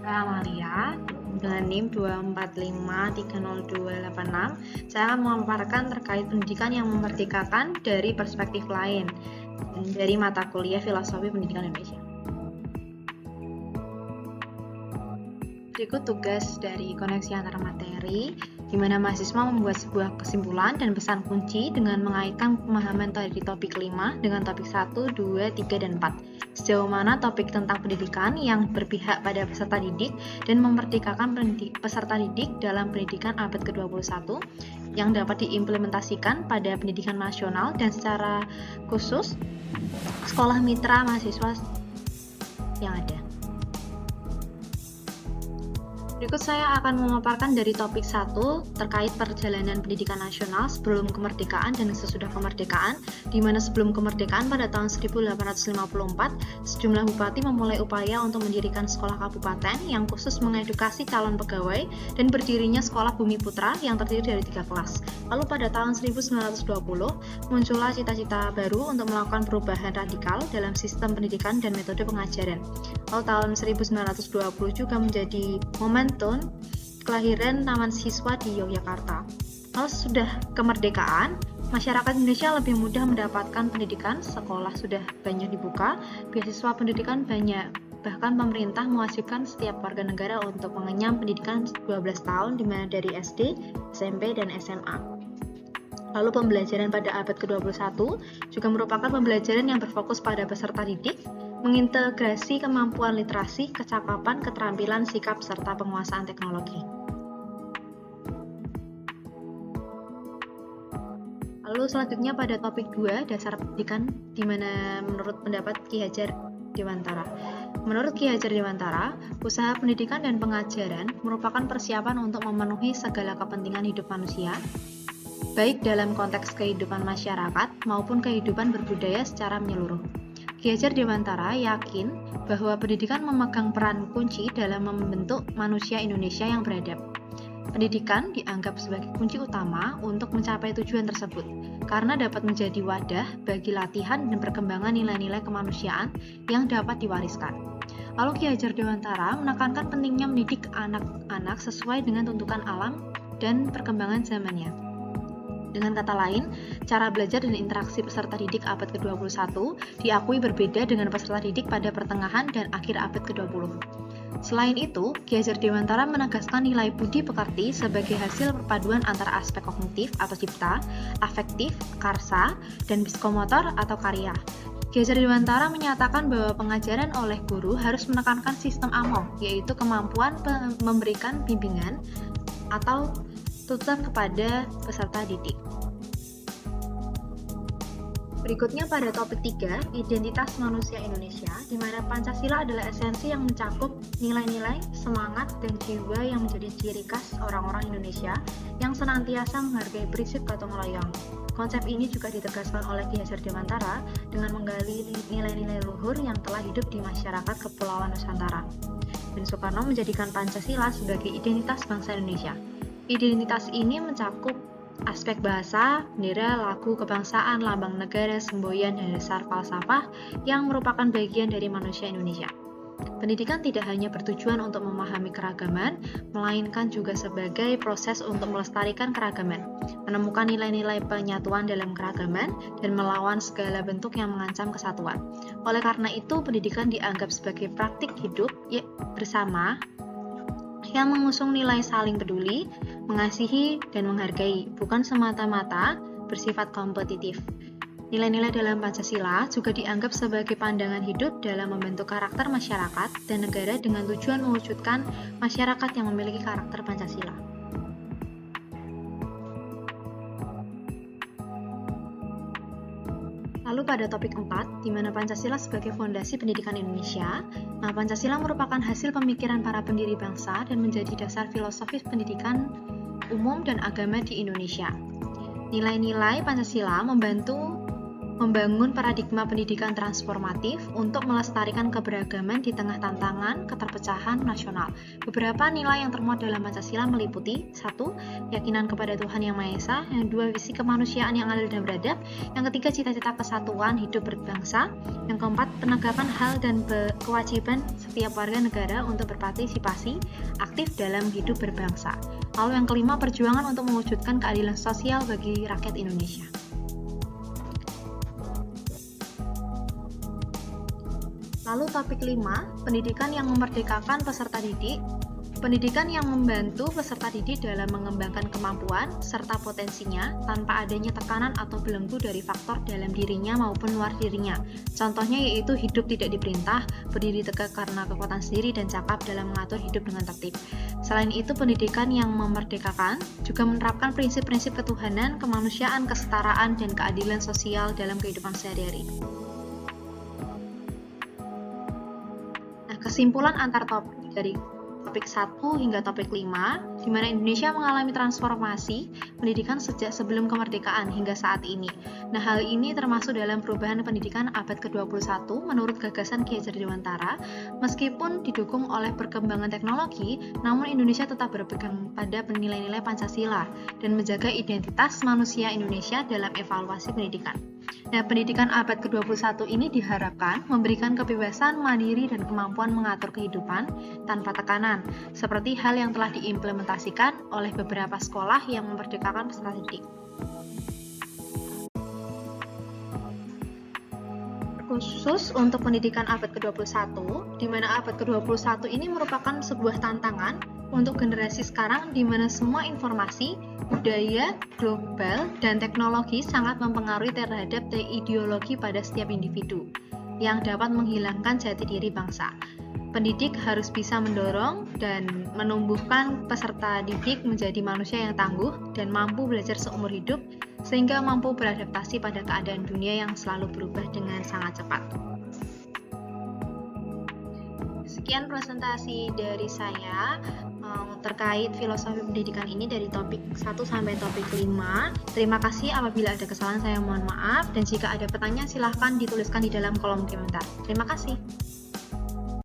Saya Amalia dengan NIM 2453026. Saya akan memaparkan terkait pendidikan yang memerdekakan dari perspektif lain dari mata kuliah Filosofi Pendidikan Indonesia. Berikut tugas dari koneksi antar materi, di mana mahasiswa membuat sebuah kesimpulan dan pesan kunci dengan mengaitkan pemahaman dari topik 5 dengan topik 1, 2, 3, dan 4. Sejauh mana topik tentang pendidikan yang berpihak pada peserta didik dan memerdekakan peserta didik dalam pendidikan abad ke-21 yang dapat diimplementasikan pada pendidikan nasional dan secara khusus sekolah mitra mahasiswa yang ada. Berikut saya akan memaparkan dari topik 1 terkait perjalanan pendidikan nasional sebelum kemerdekaan dan sesudah kemerdekaan, di mana sebelum kemerdekaan pada tahun 1854, sejumlah bupati memulai upaya untuk mendirikan sekolah kabupaten yang khusus mengedukasi calon pegawai dan berdirinya sekolah Bumi Putra yang terdiri dari 3 kelas. Lalu pada tahun 1920, muncullah cita-cita baru untuk melakukan perubahan radikal dalam sistem pendidikan dan metode pengajaran. Lalu tahun 1920 juga menjadi momentum kelahiran Taman Siswa di Yogyakarta. Lalu sudah kemerdekaan, masyarakat Indonesia lebih mudah mendapatkan pendidikan, sekolah sudah banyak dibuka, beasiswa pendidikan banyak, bahkan pemerintah mewajibkan setiap warga negara untuk mengenyam pendidikan 12 tahun dimana dari SD, SMP, dan SMA. Lalu pembelajaran pada abad ke-21 juga merupakan pembelajaran yang berfokus pada peserta didik, mengintegrasi kemampuan literasi, kecakapan, keterampilan, sikap, serta penguasaan teknologi. Lalu selanjutnya pada topik 2, dasar pendidikan, di mana menurut pendapat Ki Hajar Dewantara. Menurut Ki Hajar Dewantara, usaha pendidikan dan pengajaran merupakan persiapan untuk memenuhi segala kepentingan hidup manusia, baik dalam konteks kehidupan masyarakat maupun kehidupan berbudaya secara menyeluruh. Ki Hajar Dewantara yakin bahwa pendidikan memegang peran kunci dalam membentuk manusia Indonesia yang beradab. Pendidikan dianggap sebagai kunci utama untuk mencapai tujuan tersebut, karena dapat menjadi wadah bagi latihan dan perkembangan nilai-nilai kemanusiaan yang dapat diwariskan. Lalu Ki Hajar Dewantara menekankan pentingnya mendidik anak-anak sesuai dengan tuntutan alam dan perkembangan zamannya. Dengan kata lain, cara belajar dan interaksi peserta didik abad ke-21 diakui berbeda dengan peserta didik pada pertengahan dan akhir abad ke-20. Selain itu, Ki Hajar Dewantara menegaskan nilai budi pekerti sebagai hasil perpaduan antara aspek kognitif atau cipta, afektif, karsa, dan psikomotor atau karya. Ki Hajar Dewantara menyatakan bahwa pengajaran oleh guru harus menekankan sistem AMO, yaitu kemampuan memberikan bimbingan atau tutor kepada peserta didik. Berikutnya pada topik 3, identitas manusia Indonesia, di mana Pancasila adalah esensi yang mencakup nilai-nilai, semangat, dan jiwa yang menjadi ciri khas orang-orang Indonesia yang senantiasa menghargai prinsip gotong royong. Konsep ini juga ditegaskan oleh Ki Hajar Dewantara dengan menggali nilai-nilai luhur yang telah hidup di masyarakat Kepulauan Nusantara. Dan Soekarno menjadikan Pancasila sebagai identitas bangsa Indonesia. Identitas ini mencakup aspek bahasa, bendera, lagu, kebangsaan, lambang negara, semboyan, dan dasar falsafah yang merupakan bagian dari manusia Indonesia. Pendidikan tidak hanya bertujuan untuk memahami keragaman, melainkan juga sebagai proses untuk melestarikan keragaman, menemukan nilai-nilai penyatuan dalam keragaman, dan melawan segala bentuk yang mengancam kesatuan. Oleh karena itu, pendidikan dianggap sebagai praktik hidup bersama yang mengusung nilai saling peduli, mengasihi, dan menghargai, bukan semata-mata bersifat kompetitif. Nilai-nilai dalam Pancasila juga dianggap sebagai pandangan hidup dalam membentuk karakter masyarakat dan negara dengan tujuan mewujudkan masyarakat yang memiliki karakter Pancasila. Lalu pada topik 4, di mana Pancasila sebagai fondasi pendidikan Indonesia, Pancasila merupakan hasil pemikiran para pendiri bangsa dan menjadi dasar filosofis pendidikan umum dan agama di Indonesia. Nilai-nilai Pancasila membantu membangun paradigma pendidikan transformatif untuk melestarikan keberagaman di tengah tantangan keterpecahan nasional. Beberapa nilai yang termuat dalam Pancasila meliputi 1. Keyakinan kepada Tuhan Yang Maha Esa, yang 2. Visi kemanusiaan yang adil dan beradab, yang ketiga cita-cita kesatuan hidup berbangsa, yang keempat penegakan hak dan kewajiban setiap warga negara untuk berpartisipasi aktif dalam hidup berbangsa. Lalu yang kelima, perjuangan untuk mewujudkan keadilan sosial bagi rakyat Indonesia. Lalu topik 5, pendidikan yang memerdekakan peserta didik. Pendidikan yang membantu peserta didik dalam mengembangkan kemampuan serta potensinya tanpa adanya tekanan atau belenggu dari faktor dalam dirinya maupun luar dirinya. Contohnya yaitu hidup tidak diperintah, berdiri tegak karena kekuatan sendiri, dan cakap dalam mengatur hidup dengan tertib. Selain itu, pendidikan yang memerdekakan juga menerapkan prinsip-prinsip ketuhanan, kemanusiaan, kesetaraan, dan keadilan sosial dalam kehidupan sehari-hari. Kesimpulan antar topik dari topik 1 hingga topik 5, di mana Indonesia mengalami transformasi pendidikan sejak sebelum kemerdekaan hingga saat ini. Nah, hal ini termasuk dalam perubahan pendidikan abad ke-21 menurut gagasan Ki Hajar Dewantara. Meskipun didukung oleh perkembangan teknologi, namun Indonesia tetap berpegang pada nilai-nilai Pancasila dan menjaga identitas manusia Indonesia dalam evaluasi pendidikan. Nah, pendidikan abad ke-21 ini diharapkan memberikan kebebasan, mandiri, dan kemampuan mengatur kehidupan tanpa tekanan, seperti hal yang telah diimplementasikan oleh beberapa sekolah yang memerdekakan peserta didik. Khusus untuk pendidikan abad ke-21, di mana abad ke-21 ini merupakan sebuah tantangan untuk generasi sekarang di mana semua informasi, budaya, global, dan teknologi sangat mempengaruhi terhadap ideologi pada setiap individu yang dapat menghilangkan jati diri bangsa. Pendidik harus bisa mendorong dan menumbuhkan peserta didik menjadi manusia yang tangguh dan mampu belajar seumur hidup sehingga mampu beradaptasi pada keadaan dunia yang selalu berubah dengan sangat cepat. Sekian presentasi dari saya terkait filosofi pendidikan ini dari topik 1 sampai topik 5. Terima kasih, apabila ada kesalahan saya mohon maaf, dan jika ada pertanyaan silahkan dituliskan di dalam kolom komentar. Terima kasih.